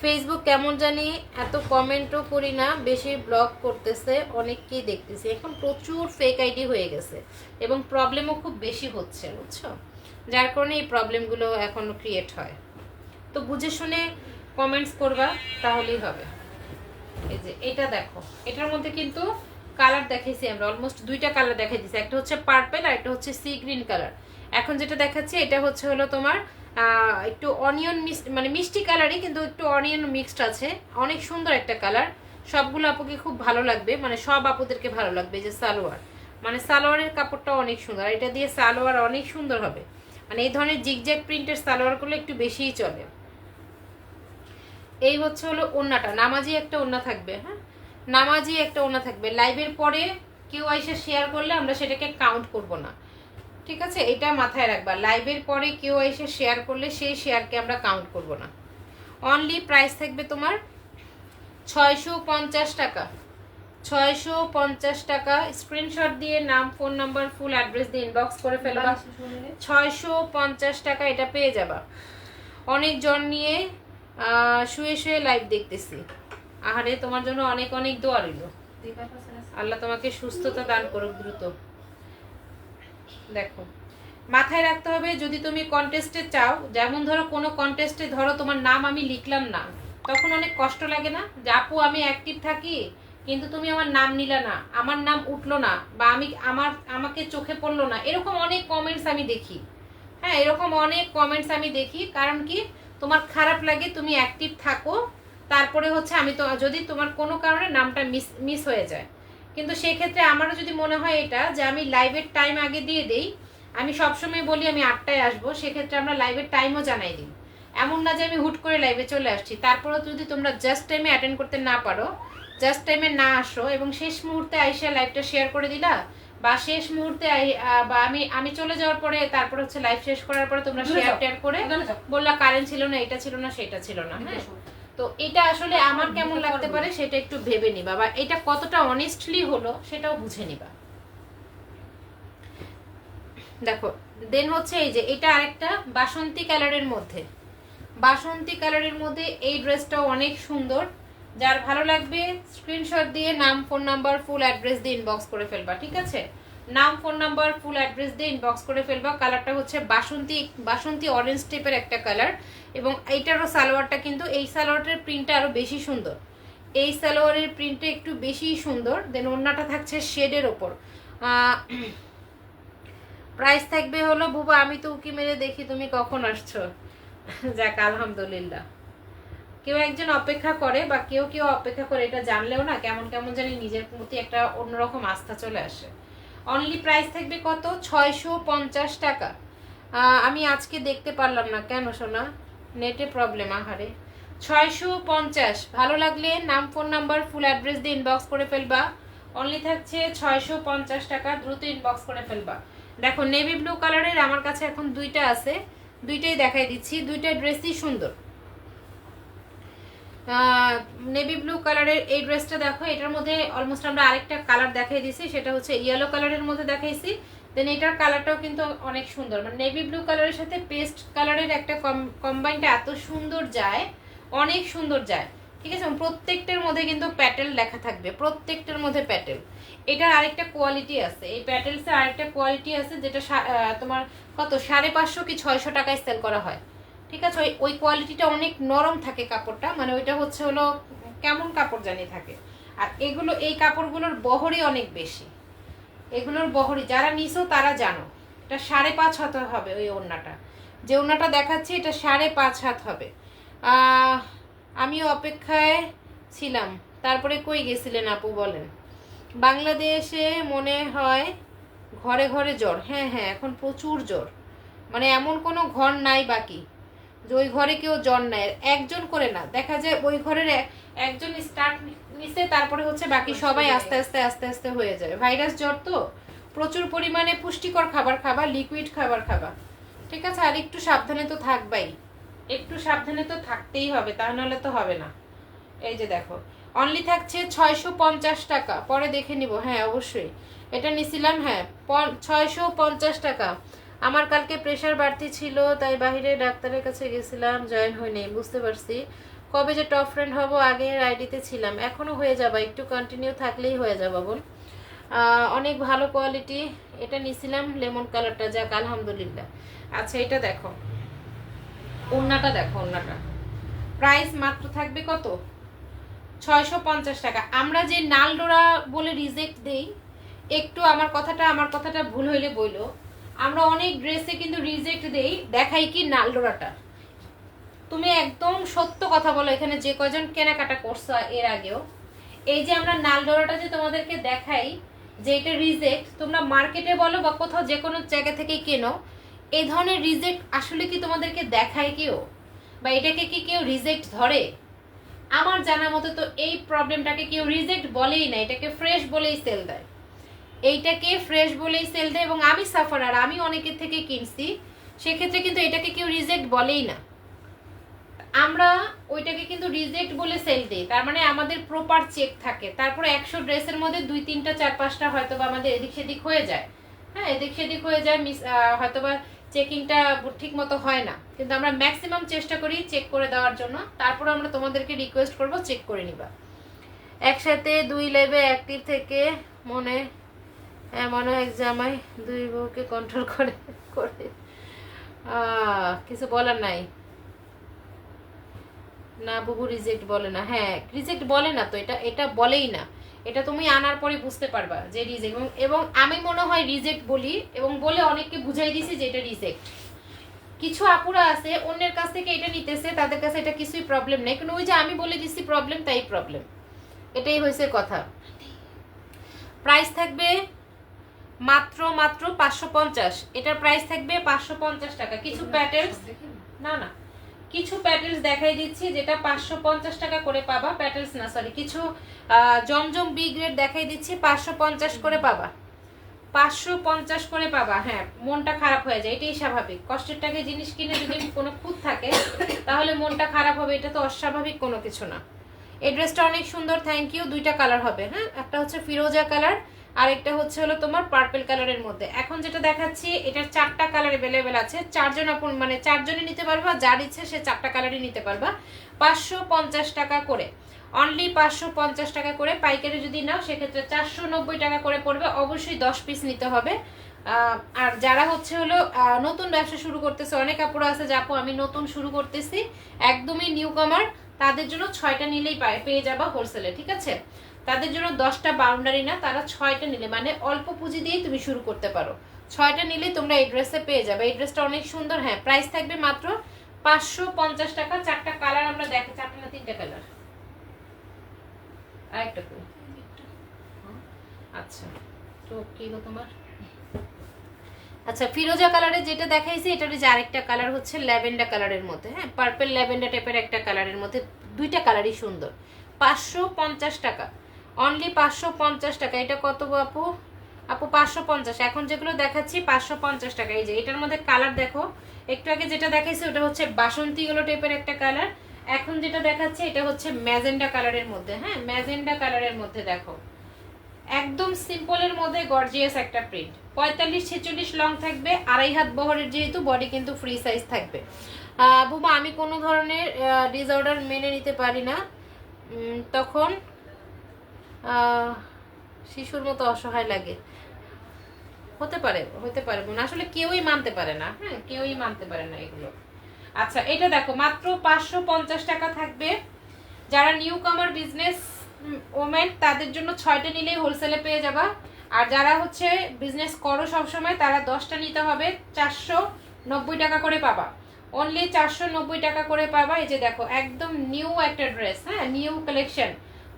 ফেসবুক কেমন জানি এত কমেন্টও করি না, বেশি ব্লগ করতেছে, অনেককেই দেখতেছি। এখন প্রচুর ফেক আইডি হয়ে গেছে এবং প্রবলেমও খুব বেশি হচ্ছে, বুঝছো? যার কারণে এই প্রবলেমগুলো এখন ক্রিয়েট হয়। তো বুঝে শুনে কমেন্টস করবা, তাহলেই হবে। এই যে এটা দেখো, এটার মধ্যে কিন্তু কালার দেখাইছি আমরা, অলমোস্ট 2টা কালার দেখাই দিয়েছি। একটা হচ্ছে পার্পল আর একটা হচ্ছে সি গ্রিন কালার। এখন যেটা দেখাচ্ছি এটা হচ্ছে হলো তোমার একটু অনিয়ন মানে মিষ্টি কালারই, কিন্তু একটু অনিয়ন মিক্সড আছে। অনেক সুন্দর একটা কালার, সবগুলো আপুকে খুব ভালো লাগবে, মানে সব আপুদেরকে ভালো লাগবে। যে সালোয়ার, মানে সালোয়ারের কাপড়টা অনেক সুন্দর, এটা দিয়ে সালোয়ার অনেক সুন্দর হবে। মানে এই ধরনের জিগজ্যাগ প্রিন্টের সালোয়ারগুলো একটু বেশিই চলে। এই হচ্ছে হলো ওড়নাটা, নামাজি একটা ওড়না থাকবে। হ্যাঁ, নামাজি একটা ওড়না থাকবে। লাইভের পরে কেউ এসে শেয়ার করলে আমরা সেটাকে কাউন্ট করব না, ঠিক আছে? এটা মাথায় রাখবা, লাইভের পরে কেউ এসে শেয়ার করলে সেই শেয়ারকে আমরা কাউন্ট করব না। অনলি প্রাইস থাকবে তোমার 650 টাকা, 650 টাকা। স্ক্রিনশট দিয়ে নাম, ফোন নাম্বার, ফুল অ্যাড্রেস দিয়ে ইনবক্স করে ফেলবা। 650 টাকা এটা পেয়ে যাবা। অনেকজন নিয়ে শুয়ে শুয়ে লাইভ দেখতেছি। আহারে, তোমার জন্য অনেক অনেক দোয়া রইল। আল্লাহ তোমাকে সুস্থতা দান করুক দ্রুত। দেখো, মাথায় রাখতে হবে, যদি তুমি কন্টেস্টে চাও, যেমন ধরো কোনো কন্টেস্টে ধরো তোমার নাম আমি লিখলাম না, তখন অনেক কষ্ট লাগে না? যে আপু আমি অ্যাক্টিভ থাকি, কিন্তু তুমি আমার নাম নিলা না, আমার নাম উঠলো না, বা আমাকে চোখে পড়লো না, এরকম অনেক কমেন্টস আমি দেখি। হ্যাঁ, এরকম অনেক কমেন্টস আমি দেখি। কারণ কি, তোমার খারাপ লাগে, তুমি অ্যাক্টিভ থাকো, তারপরে হচ্ছে আমি তো, যদি তোমার কোনো কারণে নামটা মিস হয়ে যায়, কিন্তু সেই ক্ষেত্রে আমারও যদি মনে হয় এটা যে আমি লাইভের টাইম আগে দিয়ে দেই, আমি সবসময় বলি আমি 8টায় আসবো, সেক্ষেত্রে আমরা লাইভের টাইমও জানাই দিই। এমন না যে আমি হুট করে লাইভে চলে আসছি। তারপরেও যদি তোমরা জাস্ট টাইমে অ্যাটেন্ড করতে না পারো, জাস্ট টাইমে না আসো এবং শেষ মুহূর্তে আইসা লাইভটা শেয়ার করে দিলা, বা শেষ মুহূর্তে বা আমি চলে যাওয়ার পরে তারপর হচ্ছে লাইভ শেষ করার পরে তোমরা শেয়ার টেয়ার করে বললা কারেন্ট ছিল না, এটা ছিল না, সেটা ছিল না। হ্যাঁ, তো এটা আসলে আমার কেমন লাগতে পারে সেটা একটু ভেবে নিবা, বা এটা কতটা অনেস্টলি হলো সেটাও বুঝে নিবা। দেখো, দেন হচ্ছে এই যে এটা আরেকটা বাসন্তী কালারের মধ্যে, বাসন্তী কালারের মধ্যে এই ড্রেসটাও অনেক সুন্দর। যার ভালো লাগবে স্ক্রিনশট দিয়ে নাম, ফোন নাম্বার, ফুল অ্যাড্রেস দিয়ে ইনবক্স করে ফেলবা, ঠিক আছে? নাম, ফোন নাম্বার, ফুল অ্যাড্রেস দিয়ে ইনবক্স করে ফেলবা। কালারটা হচ্ছে বাসন্তী বাসন্তী অরেঞ্জ টাইপের একটা কালার, এবং এইটারও সালোয়ারটা কিন্তু এই সালোয়ারের প্রিন্টটা আরও বেশি সুন্দর। এই সালোয়ারের প্রিন্টটা একটু বেশি সুন্দর। দেন ওড়নাটা থাকছে শেডের ওপর। প্রাইস থাকবে হলো, বুবা আমি তো উকি মেরে দেখি তুমি কখন আসছো। যাক আলহামদুলিল্লাহ, কেউ একজন অপেক্ষা করে বা কেউ কেউ অপেক্ষা করে, এটা জানলেও না কেমন কেমন জানি নিজের প্রতি একটা অন্যরকম আস্থা চলে আসে। অনলি প্রাইস থাকবে কত? 650 টাকা। আমি আজকে দেখতে পারলাম না কেন সোনা, নেটে প্রবলেম আহারে। 650। ভালো লাগলে নাম, ফোন নাম্বার, ফুল অ্যাড্রেস দিয়ে ইনবক্স করে ফেলবা। অনলি থাকছে 650 টাকা, দ্রুত ইনবক্স করে ফেলবা। দেখো নেভি ব্লু কালারের আমার কাছে এখন দুইটা আছে, দুইটাই দেখাই দিচ্ছি। দুইটা ড্রেসই সুন্দর। নেভি ব্লু কালারের এই ড্রেসটা দেখো, এটার মধ্যে অলমোস্ট আমরা আরেকটা কালার দেখাই দিছি, সেটা হচ্ছে ইয়েলো কালারের মধ্যে দেখাইছি। দেন এটার কালারটাও কিন্তু অনেক সুন্দর, মানে নেভি ব্লু কালারের সাথে পেস্ট কালারের একটা কম্বাইনটা এত সুন্দর যায়, অনেক সুন্দর যায়, ঠিক আছে? প্রত্যেকটার মধ্যে কিন্তু প্যাটেল লেখা থাকবে, প্রত্যেকটার মধ্যে প্যাটেল। এটার আরেকটা কোয়ালিটি আছে, এই প্যাটেলসের আরেকটা কোয়ালিটি আছে, যেটা তোমার কত 550 কি 600 টাকায় সেল করা হয়, ঠিক আছে? ওই কোয়ালিটিটা অনেক নরম থাকে কাপড়টা, মানে ওইটা হচ্ছে হলো কেমন কাপড় জানি থাকে। আর এগুলো, এই কাপড়গুলোর বহরই অনেক বেশি, এগুলোর বহরই যারা নিছো তারা জানো। এটা 5.5 হাত হবে ওই ওড়নাটা, যে ওড়নাটা দেখাচ্ছি এটা 5.5 হাত হবে। আমিও অপেক্ষায় ছিলাম। তারপরে কই গেছিলেন আপু বলেন? বাংলাদেশে মনে হয় ঘরে ঘরে জ্বর। হ্যাঁ হ্যাঁ, এখন প্রচুর জ্বর, মানে এমন কোনো ঘর নাই বাকি যে ওই ঘরে কেউ জ্বর নেয়। একজন করে না, দেখা যায় ওই ঘরের একজন স্টার্ট নিছে, তারপরে হচ্ছে বাকি সবাই আস্তে আস্তে আস্তে আস্তে হয়ে যায়। ভাইরাস জ্বর তো, প্রচুর পরিমাণে পুষ্টিকর খাবার খাবা, লিকুইড খাবার খাবা, ঠিক আছে? আর একটু সাবধানে তো থাকবাই, একটু সাবধানে তো থাকতেই হবে, তা নাহলে তো হবে না। এই যে দেখো, অনলি থাকছে 650 টাকা। পরে দেখে নিব, হ্যাঁ অবশ্যই। এটা নিছিলাম, হ্যাঁ 650 টাকা। আমার কালকে প্রেশার বাড়তি ছিল, তাই বাইরে ডাক্তারের কাছে গেছিলাম, জয়েন হয়নি, বুঝতে পারছি। কবে যে টপ ফ্রেন্ড হব, আগের আইডিতে ছিলাম, এখনো হয়ে যাবা, একটু কন্টিনিউ থাকলেই হয়ে যাবা বোন। অনেক ভালো কোয়ালিটি। এটা নিছিলাম লেমন কালারটা, যাক আলহামদুলিল্লাহ। আচ্ছা এটা দেখো, ওড়নাটা দেখো, ওড়নাটা প্রাইস মাত্র থাকবে কত? 650 টাকা। আমরা যে নালডোরা বলে রিজেক্ট দেই, একটু আমার কথাটা ভুল হইলে বইলো, আমরা অনেক ড্রেসে কিন্তু রিজেক্ট দেই, দেখাই কি নালডোরাটা। তুমি একদম সত্য কথা বলো, এখানে যে কয়জন কেনাকাটা করছো এর আগেও, এই যে আমরা নালডোরাটা যে তোমাদেরকে দেখাই যে এটা রিজেক্ট, তোমরা মার্কেটে বলো বা কোথাও যে কোনো জায়গা থেকে কেনো, এই ধরনের রিজেক্ট আসলে কি তোমাদেরকে দেখায় কেউ, বা এটাকে কি কেউ রিজেক্ট ধরে? আমার জানা মতো তো এই প্রবলেমটাকে কেউ রিজেক্ট বলেই না, এটাকে ফ্রেশ বলেই সেল দেয়, এইটাকে ফ্রেশ বলেই সেল দেয়। এবং আমি সাফারার, আমি অনেকের থেকে কিনছি, সেক্ষেত্রে কিন্তু এটাকে কেউ রিজেক্ট বলেই না, আমরা ওইটাকে কিন্তু রিজেক্ট বলে সেল দিই। তার মানে আমাদের প্রপার চেক থাকে, তারপরে 100 ড্রেসের মধ্যে 2, 3টা 4, 5টা হয়তো বা আমাদের এদিক সেদিক হয়ে যায়, হ্যাঁ এদিক সেদিক হয়ে যায়, হয়তো বা চেকিংটা ঠিক মতো হয় না, কিন্তু আমরা ম্যাক্সিমাম চেষ্টা করি চেক করে দেওয়ার জন্য। তারপরে আমরা তোমাদেরকে রিকোয়েস্ট করব চেক করে নিবা। একসাথে 2 লেবে অ্যাক্টিভ থেকে মনে হয় জামাই 2 বউকে কন্ট্রোল করে করে কিছু বলার নাই না বুবু, রিজেক্ট বলে না। হ্যাঁ রিজেক্ট বলে না তো, এটা বলেই না, এটা তুমি আনার পরে বুঝতে পারবা যে রিজেক্ট। এবং আমি মনে হয় রিজেক্ট বলি, এবং বলে অনেককে বুঝাই দিছি যে এটা রিজেক্ট। কিছু আপুরা আছে অন্যের কাছ থেকে এটা নিতেছে, তাদের কাছে এটা কিছুই প্রবলেম নেই, কিন্তু ওই যে আমি বলে দিচ্ছি প্রবলেম, তাই প্রবলেম, এটাই হয়েছে কথা। প্রাইস থাকবে মাত্র 550। এটার প্রাইস থাকবে 550 টাকা। কিছু প্যাটার্নস না কিছু প্যাটেলস দেখাই দিচ্ছি যেটা 550 টাকা করে পাবা। প্যাটেলস না সরি, কিছু জমজম বি গ্রেড দেখাই দিচ্ছি, 550 করে পাবা, 550 করে পাবা। হ্যাঁ মনটা খারাপ হয়ে যায়, এটাই স্বাভাবিক। কষ্টের টাকা জিনিস কিনে যদি কোনো খুঁত থাকে তাহলে মনটা খারাপ হবে, এটা তো অস্বাভাবিক কোনো কিছু না। এই ড্রেসটা অনেক সুন্দর, থ্যাংক ইউ। 2টা কালার হবে, হ্যাঁ একটা হচ্ছে ফিরোজা কালার, আরেকটা হচ্ছে হলো তোমার পার্পল কালারের মধ্যে। এখন যেটা দেখাচ্ছি এটার 4টা কালার अवेलेबल আছে, 4জন আপন মানে 4জনই নিতে পারবা, যার ইচ্ছে সে 4টা কালারই নিতে পারবা। 550 টাকা করে, অনলি 550 টাকা করে। পাইকারি যদি নাও সেক্ষেত্রে 490 টাকা করে পড়বে। অবশ্যই 10 পিস নিতে হবে। আর যারা হচ্ছে হলো নতুন ব্যবসা শুরু করতেছে, অনেক আপুরা আছে যে আপু আমি নতুন শুরু করতেছি, একদমই নিউ কামার, তাদের জন্য 6টা নিলেই পেয়ে যাবা হোলসেলে, ঠিক আছে? তাদের জন্য 10টা বাউন্ডারি না, তারা 6টা নিলে মানে অল্প পুঁজি দিয়েই তুমি শুরু করতে পারো। 6টা নিলেই তোমরা এই ড্রেসে পেয়ে যাবে। এই ড্রেসটা অনেক সুন্দর। হ্যাঁ, প্রাইস থাকবে মাত্র 550 টাকা। 4টা কালার আমরা দেখি, 4টা না 3টা কালার, আরেকটা কই, আচ্ছা তো কি গো তোমার, আচ্ছা ফিরোজা কালারে যেটা দেখাইছি এটার যে আরেকটা কালার হচ্ছে ল্যাভেন্ডার কালারের মধ্যে, হ্যাঁ পার্পল ল্যাভেন্ডার টাইপের একটা কালারের মধ্যে, দুইটা কালারই সুন্দর। 550 টাকা, অনলি 550 টাকা। এটা কত আপু? আপু 550। এখন যেগুলো দেখাচ্ছি 550 টাকা। এই যে এটার মধ্যে কালার দেখো, একটু আগে যেটা দেখাইছি ওটা হচ্ছে বাসন্তী গুলো টাইপের একটা কালার, এখন যেটা দেখাচ্ছে এটা হচ্ছে ম্যাজেন্ডা কালারের মধ্যে। হ্যাঁ, ম্যাজেন্ডা কালারের মধ্যে দেখো, একদম সিম্পলের মধ্যে গর্জিয়াস একটা প্রিন্ট। 45-46 লং থাকবে, 2.5 হাত বহরের, যেহেতু বডি কিন্তু ফ্রি সাইজ থাকবে। বুমা আমি কোনো ধরনের ডিসঅর্ডার মেনে নিতে পারি না, তখন শিশুর মতো অসহায় লাগে। হতে পারে, হতে পারে বোন, আসলে কেউই মানতে পারে না। হ্যাঁ, কেউই মানতে পারে না এগুলো। আচ্ছা এটা দেখো মাত্র 550 টাকা থাকবে। যারা নিউ কামার বিজনেস ওমেন তাদের জন্য 6টা নিলেই হোলসেলে পেয়ে যাবা। আর যারা হচ্ছে বিজনেস করো সবসময় তারা 10টা নিতে হবে, 490 টাকা করে পাবা। অনলি 490 টাকা করে পাবা। এই যে দেখো একদম নিউ একটা ড্রেস, হ্যাঁ নিউ কালেকশন।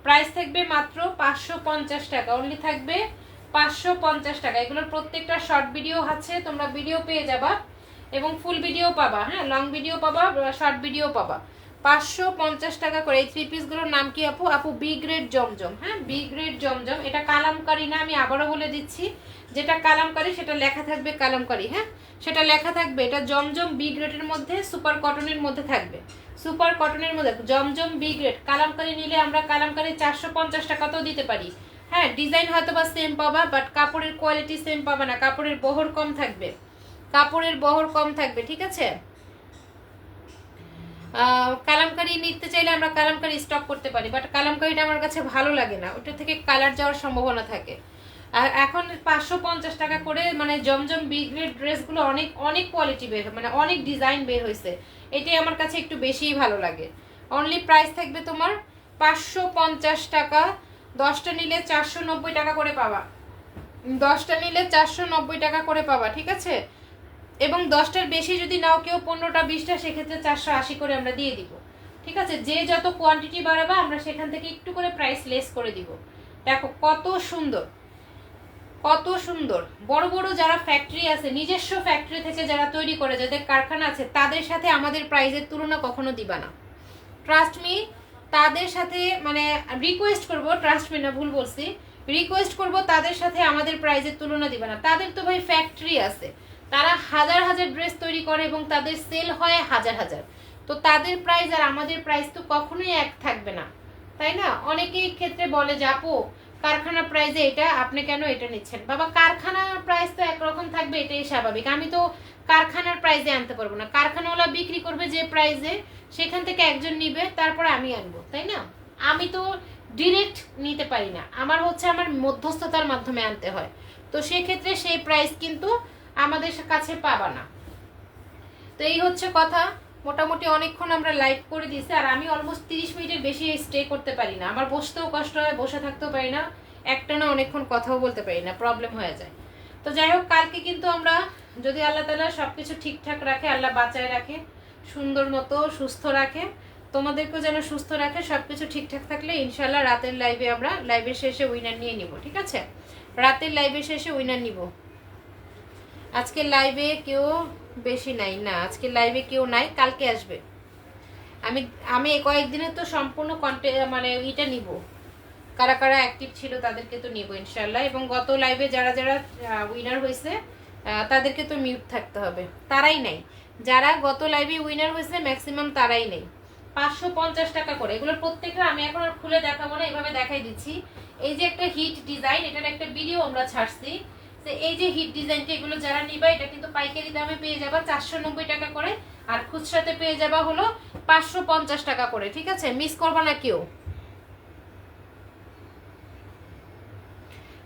প্রাইস থাকবে মাত্র 550 টাকা, অনলি থাকবে 550 টাকা। এগুলোর প্রত্যেকটা শর্ট ভিডিও আছে, তোমরা ভিডিও পেয়ে যাবা এবং ফুল ভিডিও পাবা, হ্যাঁ লং ভিডিও পাবা, শর্ট ভিডিও পাবা। 550 টাকা করে। এই থ্রি পিসগুলোর নাম কি আপু? আপু বি গ্রেড জমজম। হ্যাঁ, বি গ্রেড জমজম। এটা কালামকারি না, আমি আবারও বলে দিচ্ছি, যেটা কালামকারি সেটা লেখা থাকবে কালামকারি। হ্যাঁ, সেটা লেখা থাকবে। এটা জমজম বি গ্রেডের মধ্যে সুপার কটনের মধ্যে থাকবে, সুপার কটনের মধ্যে জমজম বি গ্রেড। কালামকারি নিলে আমরা কালামকারি 450 টাকাতেও দিতে পারি। হ্যাঁ, ডিজাইন হয়তো বা সেম পাবা, বাট কাপড়ের কোয়ালিটি সেম পাবা না, কাপড়ের বহর কম থাকবে, কাপড়ের বহর কম থাকবে, ঠিক আছে? কালামকারি নিতে চাইলে আমরা কালামকারি স্টক করতে পারি, বাট কালামকারিটা আমার কাছে ভালো লাগে না, ওটা থেকে কালার যাওয়ার সম্ভাবনা থাকে। আর এখন 550 টাকা করে, মানে জমজম বি গ্রেড ড্রেসগুলো অনেক অনেক কোয়ালিটি বের, মানে অনেক ডিজাইন বের হয়েছে, এটাই আমার কাছে একটু বেশিই ভালো লাগে। অনলি প্রাইস থাকবে তোমার 550 টাকা। 10টা নিলে 490 টাকা করে পাবা, 10টা নিলে 490 টাকা করে পাবা, ঠিক আছে? এবং 10টার বেশি যদি নাও কেউ, 15টা 20টা, সেক্ষেত্রে 480 করে আমরা দিয়ে দিব, ঠিক আছে? যে যত কোয়ান্টিটি বাড়াবা আমরা সেখান থেকে একটু করে প্রাইস লেস করে দিব। দেখো কত সুন্দর, কত সুন্দর। বড় বড় যারা ফ্যাক্টরি আছে, নিজস্ব ফ্যাক্টরি থেকে যারা তৈরি করে, যাদের কারখানা আছে, তাদের সাথে আমাদের প্রাইসের তুলনা কখনো দিবা না, ট্রাস্ট মি। তাদের সাথে মানে রিকোয়েস্ট করবো, ট্রাস্ট মি না ভুল বলছি, রিকোয়েস্ট করবো তাদের সাথে আমাদের প্রাইসের তুলনা দিবা না। তাদের তো ভাই ফ্যাক্টরি আছে, তারা হাজার হাজার ড্রেস তৈরি করে এবং তাদের সেল হয় হাজার হাজার, তো তাদের প্রাইস আর আমাদের প্রাইস তো কখনোই এক থাকবে না, তাই না? অনেকেই ক্ষেত্রে বলে যে আপু কারখানা প্রাইসে এটা, আপনি কেন এটা নিচ্ছেন? বাবা কারখানার প্রাইস তো একরকম থাকবে, এটাই স্বাভাবিক। আমি তো কারখানার প্রাইসে আনতে পারবো না, কারখানাওয়ালা বিক্রি করবে যে প্রাইসে, সেখান থেকে একজন নিবে, তারপরে আমি আনবো, তাই না? আমি তো ডিরেক্ট নিতে পারি না, আমার হচ্ছে আমার মধ্যস্থতার মাধ্যমে আনতে হয়, তো সেক্ষেত্রে সেই প্রাইস কিন্তু আমাদের কাছে পাবা না। তো এই হচ্ছে কথা। মোটামুটি অনেকক্ষণ আমরা লাইভ করে দিয়েছি, আর আমি অলমোস্ট 30 মিনিটের বেশি স্টে করতে পারি না, আমার বসতেও কষ্ট হয়, বসে থাকতেও পারি না, একটানা অনেকক্ষণ কথাও বলতে পারি না, প্রবলেম হয়ে যায়। তো যাই হোক, কালকে কিন্তু আমরা যদি আল্লাহ তাআলা সবকিছু ঠিকঠাক রাখে, আল্লাহ বাঁচায় রাখে, সুন্দর মতো সুস্থ রাখে, তোমাদেরকেও যেন সুস্থ রাখে, সবকিছু ঠিকঠাক থাকলে ইনশাল্লাহ রাতের লাইভে আমরা লাইভের শেষে উইনার নিয়ে নিব, ঠিক আছে? রাতের লাইভের শেষে উইনার নিব। আজকে লাইভে কেউ বেশি নাই না, আজকে লাইভে কেউ নাই, কালকে আসবে। আমি আমি কয়েকদিনে তো সম্পূর্ণ মানে এটা নিব, কারা কারা অ্যাক্টিভ ছিল তাদেরকে তো নিব ইনশাল্লাহ। এবং গত লাইভে যারা যারা উইনার হয়েছে তাদেরকে তো মিউট থাকতে হবে, তারাই নাই, যারা গত লাইভে উইনার হয়েছে ম্যাক্সিমাম তারাই নেই। 550 টাকা করে, এগুলোর প্রত্যেকটা আমি এখন আর খুলে দেখাবো না, এভাবে দেখাই দিচ্ছি। এই যে একটা হিট ডিজাইন, এটার একটা ভিডিও আমরা ছাড়ছি। তো এই যে হিট ডিজাইনটা, এগুলো যারা নিবা এটা কিন্তু পাইকারি দামে পেয়ে যাবা 490 টাকা করে, আর খুচরাতে পেয়ে যাবা হলো 550 টাকা করে, ঠিক আছে? মিস করবা না কেউ,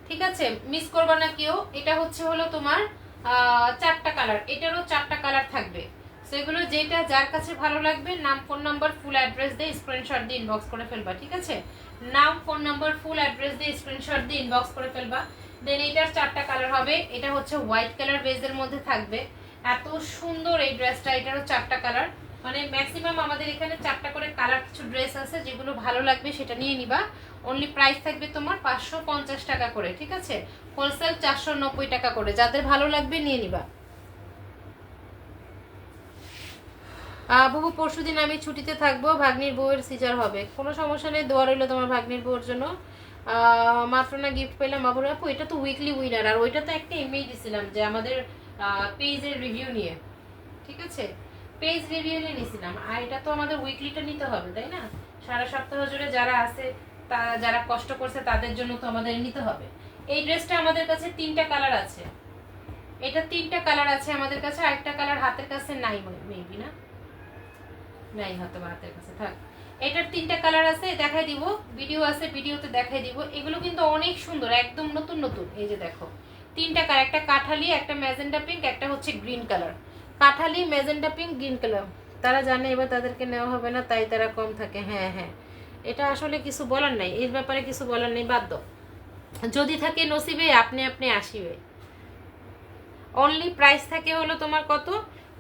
ঠিক আছে? মিস করবা না কেউ। এটা হচ্ছে হলো তোমার 4টা কালার, এটারও 4টা কালার থাকবে। সেগুলো যেটা যার কাছে ভালো লাগবে, নাম, ফোন নাম্বার, ফুল অ্যাড্রেস দিয়ে স্ক্রিনশট দিয়ে ইনবক্স করে ফেলবা, ঠিক আছে? নাম, ফোন নাম্বার, ফুল অ্যাড্রেস দিয়ে স্ক্রিনশট দিয়ে ইনবক্স করে ফেলবা। দেন এটার 4টা কালার হবে। এটা হচ্ছে হোয়াইট কালার বেজের মধ্যে থাকবে, এত সুন্দর এই ড্রেসটা। এটারও 4টা কালার, মানে ম্যাক্সিমাম আমাদের এখানে 4টা করে কালার কিছু ড্রেস আছে, যেগুলো ভালো লাগবে সেটা নিয়ে নিবা। অনলি প্রাইস থাকবে তোমার 550 টাকা করে, ঠিক আছে? হোলসেল 490 টাকা করে, যাদের ভালো লাগবে নিয়ে নিবা। বাবু পরশুদিন আমি ছুটিতে থাকবো, ভাগ্নির বউয়ের সিজার হবে। কোনো সমস্যা নেই, দোয়া রইলো তোমার ভাগ্নির বউয়ের জন্য। মাত্র না গিফট পেলাম বাবুর আপু, এটা তো উইকলি উইনার, আর ওইটা তো একটা ইমেজ দিছিলাম যে আমাদের পেজের রিভিউ নিয়ে, ঠিক আছে? পেজ রিভিউ নিয়ে নিয়েছিলাম, আর এটা তো আমাদের উইকলিটা নিতে হবে, তাই না? সারা সপ্তাহ জুড়ে যারা আছে, যারা কষ্ট করছে তাদের জন্য তো আমাদের নিতে হবে। এই ড্রেসটা আমাদের কাছে 3টা কালার আছে, এটা 3টা কালার আছে আমাদের কাছে। আরেকটা কালার হাতের কাছে নাই মেবি, না নাই, হয়তো হাতের কাছে থাক। এটার 3টা কালার আছে, দেখাই দিব, ভিডিও আছে, ভিডিওতে দেখাই দিব। এগুলো কিন্তু অনেক সুন্দর, একদম নতুন নতুন। এই যে দেখো 3টা কালার, একটা কাঠালি, একটা ম্যাজেন্ডা পিঙ্ক, একটা হচ্ছে গ্রিন কালার। কাঠালি, ম্যাজেন্ডা পিঙ্ক, গ্রিন কালার। তারা জানে এবার তাদেরকে নেওয়া হবে না, তাই তারা কম থাকে। হ্যাঁ হ্যাঁ, এটা আসলে কিছু বলার নাই, এর ব্যাপারে কিছু বলার নেই, বাধ্য। যদি থাকে নসিবে, আপনি আপনি আসিবে। অনলি প্রাইস থাকে হলো তোমার কত,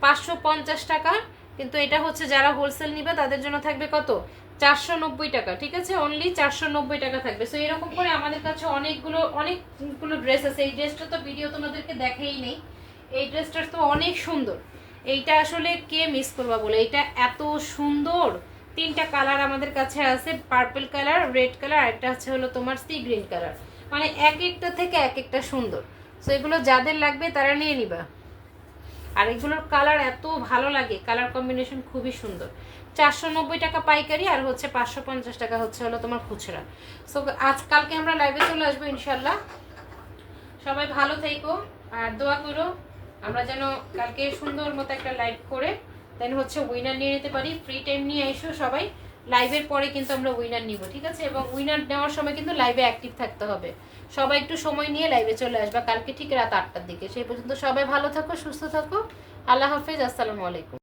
550 টাকা। কিন্তু এটা হচ্ছে যারা হোলসেল নিবে তাদের জন্য থাকবে কত, 490 টাকা, ঠিক আছে? অনলি 490 টাকা থাকবে। সো এরকম করে আমাদের কাছে অনেকগুলো ড্রেস আছে। এই ড্রেসটা তো ভিডিও তোমাদেরকে দেখাই নেই, এই ড্রেসটা তো অনেক সুন্দর। এইটা আসলে কে মিস করবা বলে, এটা এত সুন্দর। 3টা কালার আমাদের কাছে আছে, পার্পল কালার, রেড কালার, আর একটা হচ্ছে হলো তোমার সি গ্রিন কালার। মানে এক একটা থেকে এক একটা সুন্দর। সো এগুলো যাদের লাগবে তারা নিয়ে নিবা। আর এগুলোর কালার এত ভালো লাগে, কালার কম্বিনেশন খুবই সুন্দর। 490 টাকা পাইকারি, আর হচ্ছে 550 টাকা হচ্ছে হলো তোমার খুচরা। সো কালকে আমরা লাইভে চলে আসবো ইনশাল্লাহ। সবাই ভালো থেকো, আর দোয়া করো আমরা যেন কালকে সুন্দর মতো একটা লাইভ করে দেন হচ্ছে উইনার নিয়ে নিতে পারি। ফ্রি টাইম নিয়ে এসো সবাই, লাইভের পরে কিন্তু আমরা উইনার নিব, ঠিক আছে? এবং উইনার নেওয়ার সময় কিন্তু লাইভে অ্যাক্টিভ থাকতে হবে। সবাই একটু সময় নিয়ে লাইভে চলে আসবা কালকে ঠিক রাত 8টার দিকে। সেই পর্যন্ত সবাই ভালো থাকো, সুস্থ থাকো। আল্লাহ হাফেজ, আসসালামু আলাইকুম।